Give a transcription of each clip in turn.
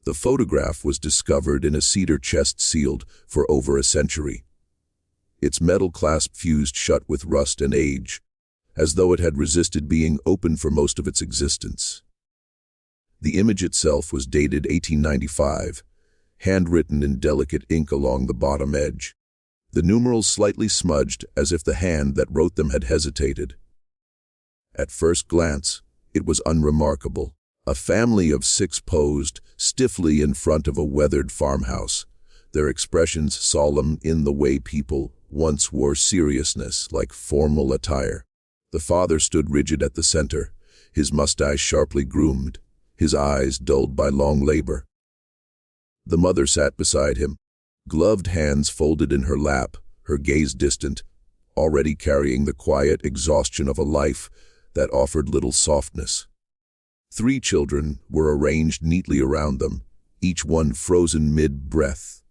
The photograph was discovered in a cedar chest sealed for over a century. Its metal clasp fused shut with rust and age, as though it had resisted being opened for most of its existence. The image itself was dated 1895, handwritten in delicate ink along the bottom edge, the numerals slightly smudged as if the hand that wrote them had hesitated. At first glance, it was unremarkable. A family of 6 posed stiffly in front of a weathered farmhouse, their expressions solemn in the way people once wore seriousness like formal attire. The father stood rigid at the center, his mustache sharply groomed, his eyes dulled by long labor. The mother sat beside him, gloved hands folded in her lap, her gaze distant, already carrying the quiet exhaustion of a life that offered little softness. 3 children were arranged neatly around them, each one frozen mid-breath,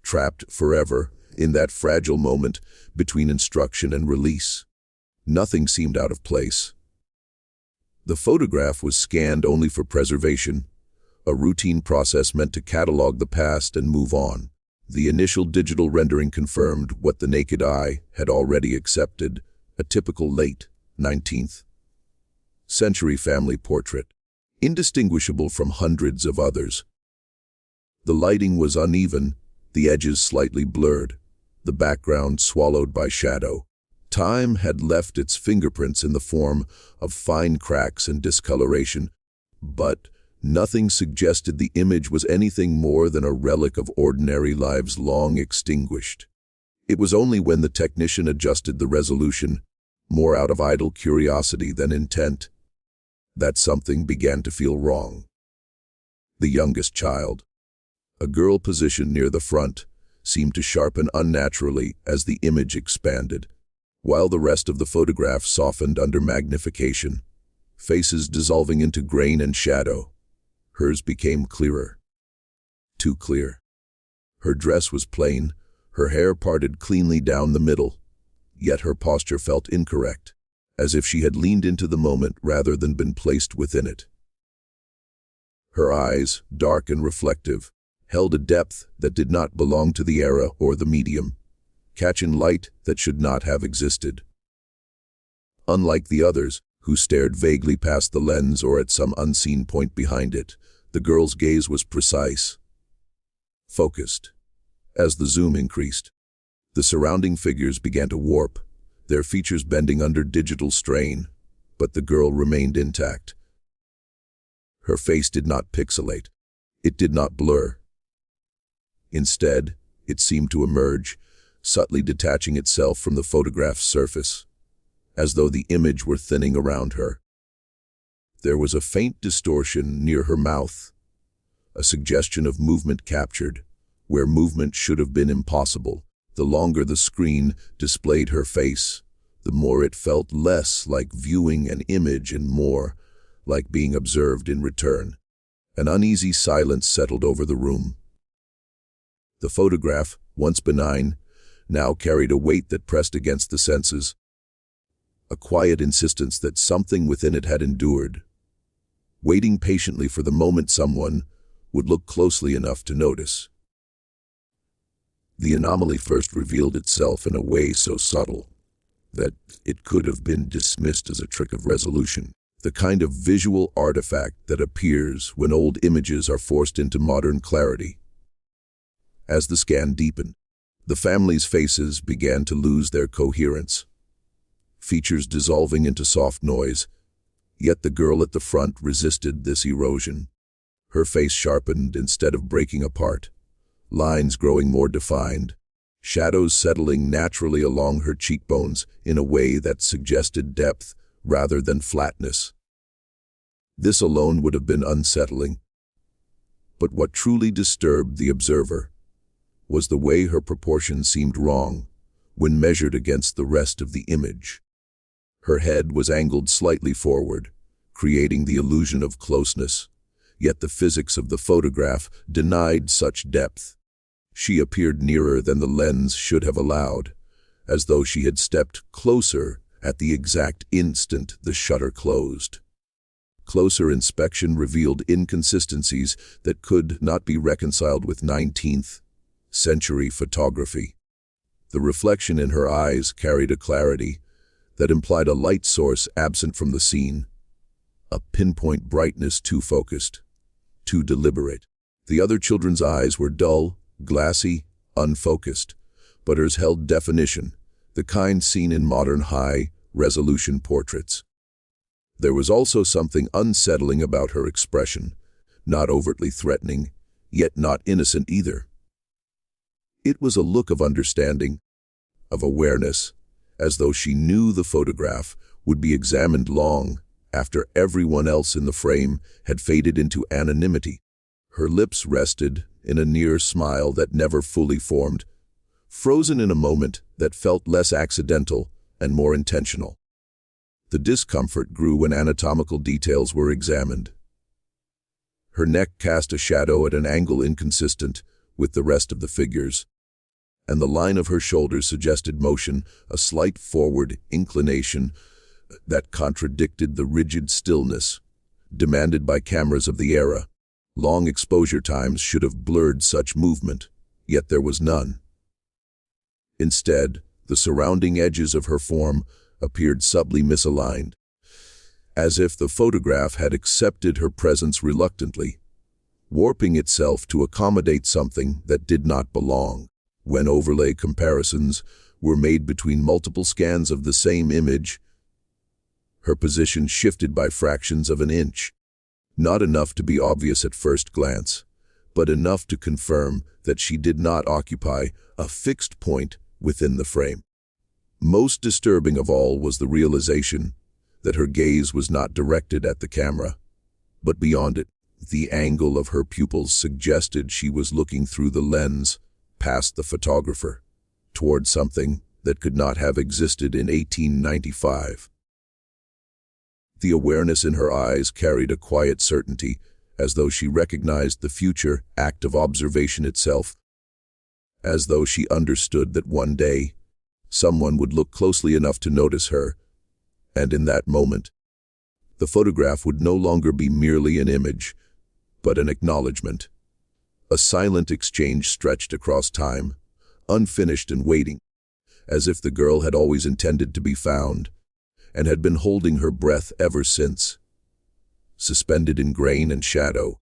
trapped forever in that fragile moment between instruction and release. Nothing seemed out of place. The photograph was scanned only for preservation, a routine process meant to catalog the past and move on. The initial digital rendering confirmed what the naked eye had already accepted, a typical late 19th century family portrait, indistinguishable from hundreds of others. The lighting was uneven, the edges slightly blurred, the background swallowed by shadow. Time had left its fingerprints in the form of fine cracks and discoloration, but nothing suggested the image was anything more than a relic of ordinary lives long extinguished. It was only when the technician adjusted the resolution, more out of idle curiosity than intent, that something began to feel wrong. The youngest child, a girl positioned near the front, seemed to sharpen unnaturally as the image expanded, while the rest of the photograph softened under magnification, faces dissolving into grain and shadow. Hers became clearer. Too clear. Her dress was plain, her hair parted cleanly down the middle, yet her posture felt incorrect, as if she had leaned into the moment rather than been placed within it. Her eyes, dark and reflective, held a depth that did not belong to the era or the medium, catching light that should not have existed. Unlike the others, who stared vaguely past the lens or at some unseen point behind it, the girl's gaze was precise, focused. As the zoom increased, the surrounding figures began to warp, their features bending under digital strain, but the girl remained intact. Her face did not pixelate. It did not blur. Instead, it seemed to emerge, subtly detaching itself from the photograph's surface, as though the image were thinning around her. There was a faint distortion near her mouth, a suggestion of movement captured, where movement should have been impossible. The longer the screen displayed her face, the more it felt less like viewing an image and more like being observed in return. An uneasy silence settled over the room. The photograph, once benign, now carried a weight that pressed against the senses, a quiet insistence that something within it had endured, waiting patiently for the moment someone would look closely enough to notice. The anomaly first revealed itself in a way so subtle that it could have been dismissed as a trick of resolution, the kind of visual artifact that appears when old images are forced into modern clarity. As the scan deepened, the family's faces began to lose their coherence, features dissolving into soft noise, yet the girl at the front resisted this erosion. Her face sharpened instead of breaking apart, lines growing more defined, shadows settling naturally along her cheekbones in a way that suggested depth rather than flatness. This alone would have been unsettling, but what truly disturbed the observer was the way her proportions seemed wrong when measured against the rest of the image. Her head was angled slightly forward, creating the illusion of closeness, yet the physics of the photograph denied such depth. She appeared nearer than the lens should have allowed, as though she had stepped closer at the exact instant the shutter closed. Closer inspection revealed inconsistencies that could not be reconciled with 19th century photography. The reflection in her eyes carried a clarity that implied a light source absent from the scene, a pinpoint brightness too focused, too deliberate. The other children's eyes were dull, glassy, unfocused, but hers held definition, the kind seen in modern high-resolution portraits. There was also something unsettling about her expression, not overtly threatening, yet not innocent either. It was a look of understanding, of awareness, as though she knew the photograph would be examined long after everyone else in the frame had faded into anonymity. Her lips rested in a near smile that never fully formed, frozen in a moment that felt less accidental and more intentional. The discomfort grew when anatomical details were examined. Her neck cast a shadow at an angle inconsistent with the rest of the figures, and the line of her shoulders suggested motion, a slight forward inclination that contradicted the rigid stillness demanded by cameras of the era. Long exposure times should have blurred such movement, yet there was none. Instead, the surrounding edges of her form appeared subtly misaligned, as if the photograph had accepted her presence reluctantly, warping itself to accommodate something that did not belong. When overlay comparisons were made between multiple scans of the same image, her position shifted by fractions of an inch. Not enough to be obvious at first glance, but enough to confirm that she did not occupy a fixed point within the frame. Most disturbing of all was the realization that her gaze was not directed at the camera, but beyond it. The angle of her pupils suggested she was looking through the lens, past the photographer, toward something that could not have existed in 1895. The awareness in her eyes carried a quiet certainty, as though she recognized the future act of observation itself, as though she understood that one day someone would look closely enough to notice her, and in that moment, the photograph would no longer be merely an image, but an acknowledgement. A silent exchange stretched across time, unfinished and waiting, as if the girl had always intended to be found, and had been holding her breath ever since, suspended in grain and shadow,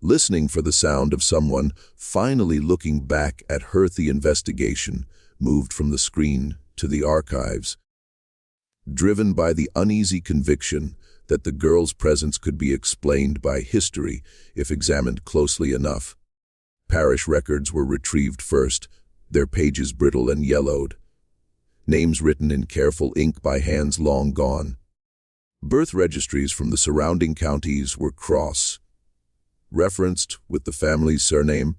listening for the sound of someone finally looking back at her. The investigation moved from the screen to the archives, driven by the uneasy conviction that the girl's presence could be explained by history if examined closely enough. Parish records were retrieved first, their pages brittle and yellowed, names written in careful ink by hands long gone. Birth registries from the surrounding counties were cross-referenced with the family's surname,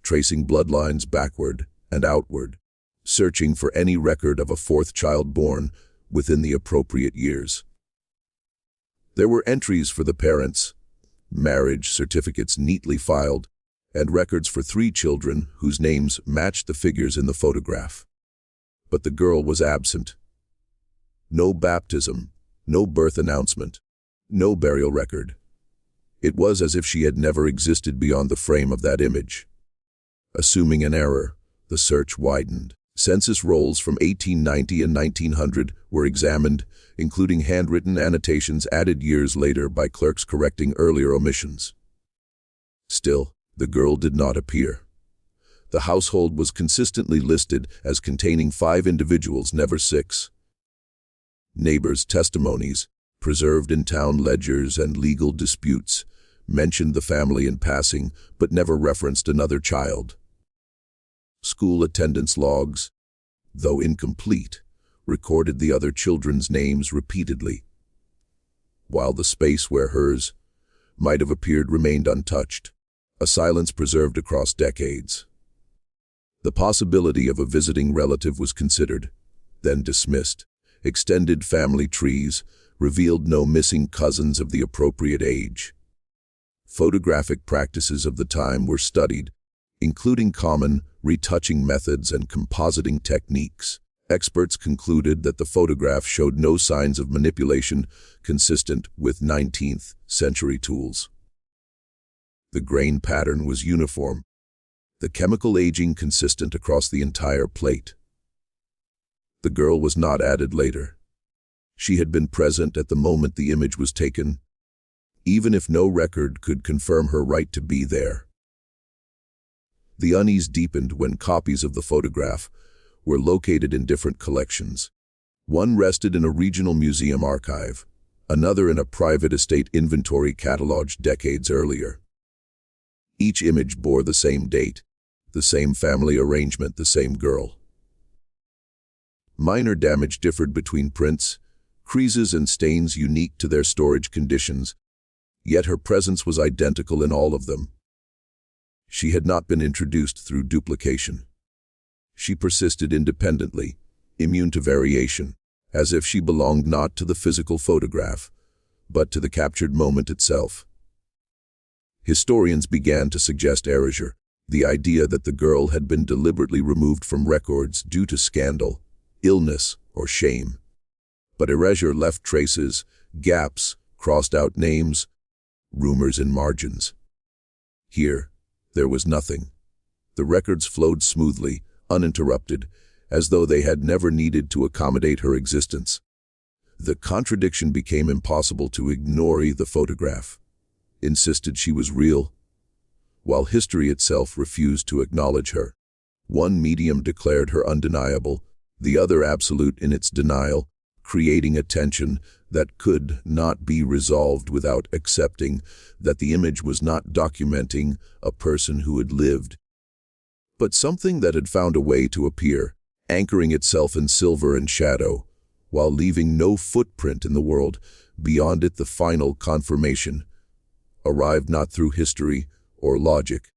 tracing bloodlines backward and outward, searching for any record of a fourth child born within the appropriate years. There were entries for the parents, marriage certificates neatly filed, and records for 3 children whose names matched the figures in the photograph. But the girl was absent. No baptism, no birth announcement, no burial record. It was as if she had never existed beyond the frame of that image. Assuming an error, the search widened. Census rolls from 1890 and 1900 were examined, including handwritten annotations added years later by clerks correcting earlier omissions. Still, the girl did not appear. The household was consistently listed as containing 5 individuals, never 6. Neighbors' testimonies, preserved in town ledgers and legal disputes, mentioned the family in passing but never referenced another child. School attendance logs, though incomplete, recorded the other children's names repeatedly, while the space where hers might have appeared remained untouched, a silence preserved across decades. The possibility of a visiting relative was considered, then dismissed. Extended family trees revealed no missing cousins of the appropriate age. Photographic practices of the time were studied, including common retouching methods and compositing techniques. Experts concluded that the photograph showed no signs of manipulation consistent with 19th century tools. The grain pattern was uniform, the chemical aging consistent across the entire plate. The girl was not added later. She had been present at the moment the image was taken, even if no record could confirm her right to be there. The unease deepened when copies of the photograph were located in different collections. One rested in a regional museum archive, another in a private estate inventory cataloged decades earlier. Each image bore the same date, the same family arrangement, the same girl. Minor damage differed between prints, creases and stains unique to their storage conditions, yet her presence was identical in all of them. She had not been introduced through duplication. She persisted independently, immune to variation, as if she belonged not to the physical photograph, but to the captured moment itself. Historians began to suggest erasure, the idea that the girl had been deliberately removed from records due to scandal, illness, or shame. But erasure left traces, gaps, crossed out names, rumors in margins. Here, there was nothing. The records flowed smoothly, uninterrupted, as though they had never needed to accommodate her existence. The contradiction became impossible to ignore. The photograph insisted she was real, while history itself refused to acknowledge her. One medium declared her undeniable, the other absolute in its denial, creating a tension that could not be resolved without accepting that the image was not documenting a person who had lived, but something that had found a way to appear, anchoring itself in silver and shadow, while leaving no footprint in the world beyond it. The final confirmation arrived not through history or logic,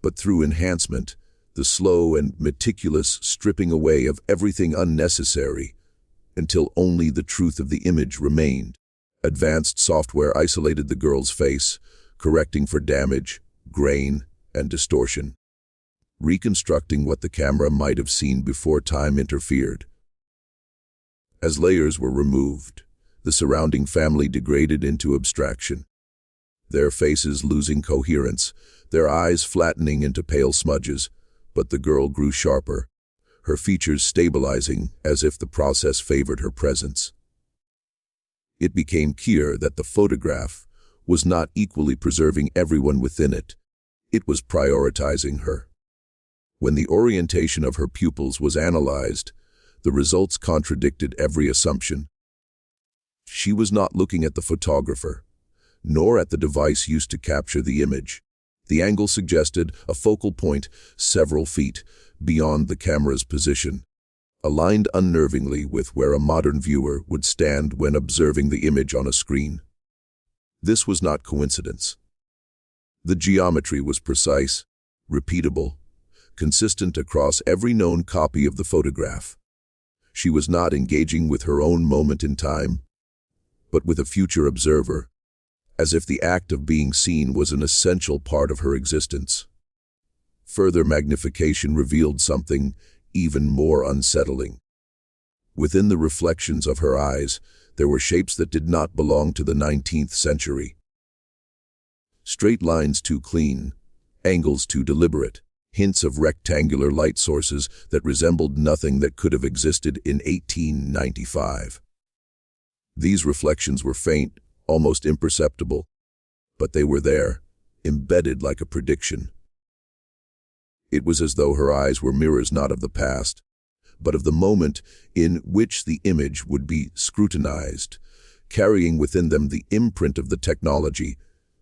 but through enhancement, the slow and meticulous stripping away of everything unnecessary, until only the truth of the image remained. Advanced software isolated the girl's face, correcting for damage, grain, and distortion, reconstructing what the camera might have seen before time interfered. As layers were removed, the surrounding family degraded into abstraction, their faces losing coherence, their eyes flattening into pale smudges, but the girl grew sharper, her features stabilizing as if the process favored her presence. It became clear that the photograph was not equally preserving everyone within it. It was prioritizing her. When the orientation of her pupils was analyzed, the results contradicted every assumption. She was not looking at the photographer, nor at the device used to capture the image. The angle suggested a focal point several feet beyond the camera's position, aligned unnervingly with where a modern viewer would stand when observing the image on a screen. This was not coincidence. The geometry was precise, repeatable, consistent across every known copy of the photograph. She was not engaging with her own moment in time, but with a future observer, as if the act of being seen was an essential part of her existence. Further magnification revealed something even more unsettling. Within the reflections of her eyes, there were shapes that did not belong to the 19th century. Straight lines too clean, angles too deliberate, hints of rectangular light sources that resembled nothing that could have existed in 1895. These reflections were faint, almost imperceptible, but they were there, embedded like a prediction. It was as though her eyes were mirrors not of the past, but of the moment in which the image would be scrutinized, carrying within them the imprint of the technology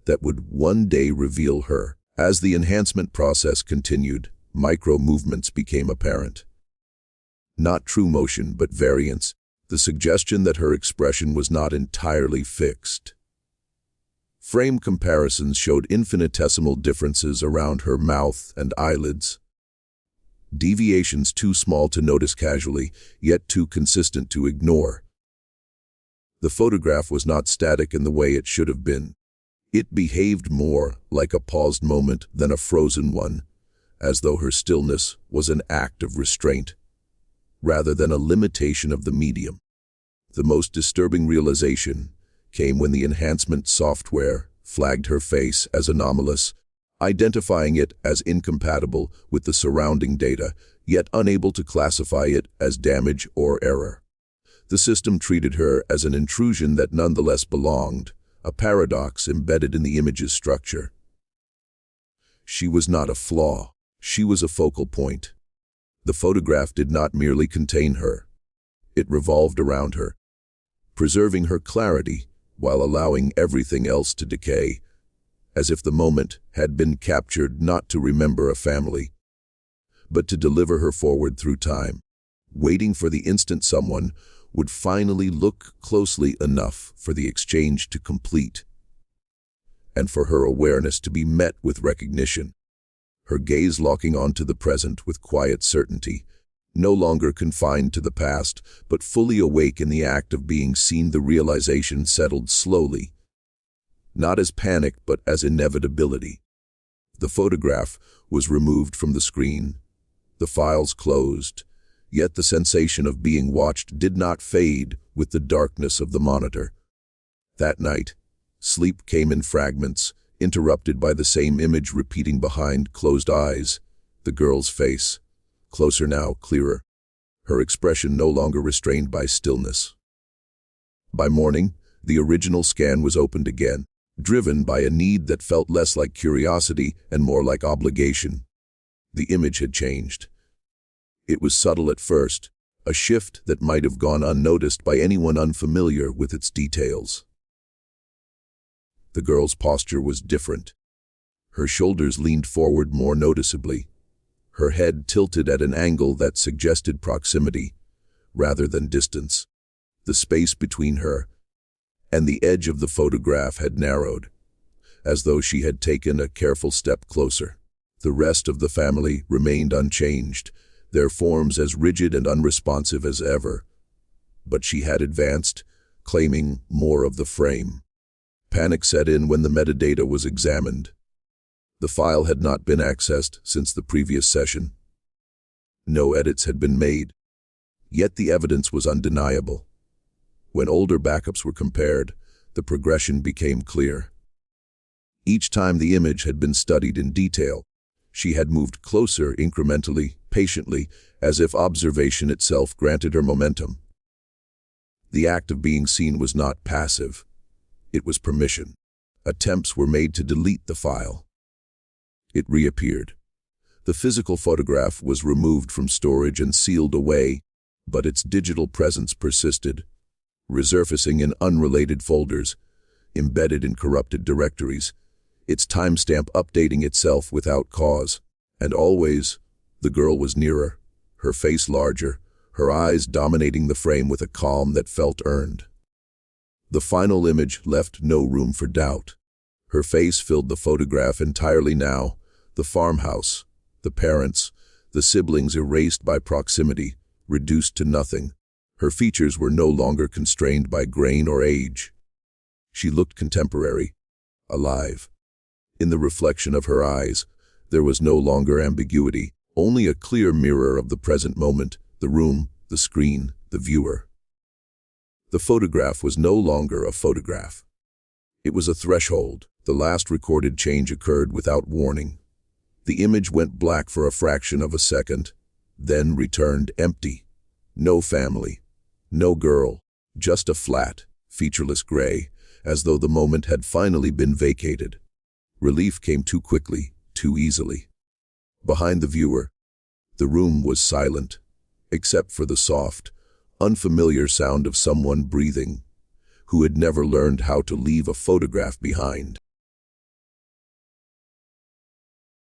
that would one day reveal her. As the enhancement process continued, micro-movements became apparent. Not true motion, but variance, the suggestion that her expression was not entirely fixed. Frame comparisons showed infinitesimal differences around her mouth and eyelids. Deviations too small to notice casually, yet too consistent to ignore. The photograph was not static in the way it should have been. It behaved more like a paused moment than a frozen one, as though her stillness was an act of restraint. rather than a limitation of the medium. The most disturbing realization came when the enhancement software flagged her face as anomalous, identifying it as incompatible with the surrounding data, yet unable to classify it as damage or error. The system treated her as an intrusion that nonetheless belonged, a paradox embedded in the image's structure. She was not a flaw. She was a focal point. The photograph did not merely contain her. It revolved around her, preserving her clarity while allowing everything else to decay, as if the moment had been captured not to remember a family, but to deliver her forward through time, waiting for the instant someone would finally look closely enough for the exchange to complete, and for her awareness to be met with recognition, her gaze locking onto the present with quiet certainty, no longer confined to the past, but fully awake in the act of being seen. The realization settled slowly, not as panic but as inevitability. The photograph was removed from the screen, the files closed, yet the sensation of being watched did not fade with the darkness of the monitor. That night, sleep came in fragments, interrupted by the same image repeating behind closed eyes, the girl's face, closer now, clearer, her expression no longer restrained by stillness. By morning, the original scan was opened again, driven by a need that felt less like curiosity and more like obligation. The image had changed. It was subtle at first, a shift that might have gone unnoticed by anyone unfamiliar with its details. The girl's posture was different. Her shoulders leaned forward more noticeably, her head tilted at an angle that suggested proximity rather than distance. The space between her and the edge of the photograph had narrowed, as though she had taken a careful step closer. The rest of the family remained unchanged, their forms as rigid and unresponsive as ever. But she had advanced, claiming more of the frame. Panic set in when the metadata was examined. The file had not been accessed since the previous session. No edits had been made, yet the evidence was undeniable. When older backups were compared, the progression became clear. Each time the image had been studied in detail, she had moved closer incrementally, patiently, as if observation itself granted her momentum. The act of being seen was not passive. It was permission. Attempts were made to delete the file. It reappeared. The physical photograph was removed from storage and sealed away, but its digital presence persisted, resurfacing in unrelated folders, embedded in corrupted directories, its timestamp updating itself without cause. And always, the girl was nearer, her face larger, her eyes dominating the frame with a calm that felt earned. The final image left no room for doubt. Her face filled the photograph entirely now, the farmhouse, the parents, the siblings erased by proximity, reduced to nothing. Her features were no longer constrained by grain or age. She looked contemporary, alive. In the reflection of her eyes, there was no longer ambiguity, only a clear mirror of the present moment, the room, the screen, the viewer. The photograph was no longer a photograph. It was a threshold. The last recorded change occurred without warning. The image went black for a fraction of a second, then returned empty. No family, no girl, just a flat, featureless gray, as though the moment had finally been vacated. Relief came too quickly, too easily. Behind the viewer, the room was silent, except for the soft, unfamiliar sound of someone breathing, who had never learned how to leave a photograph behind.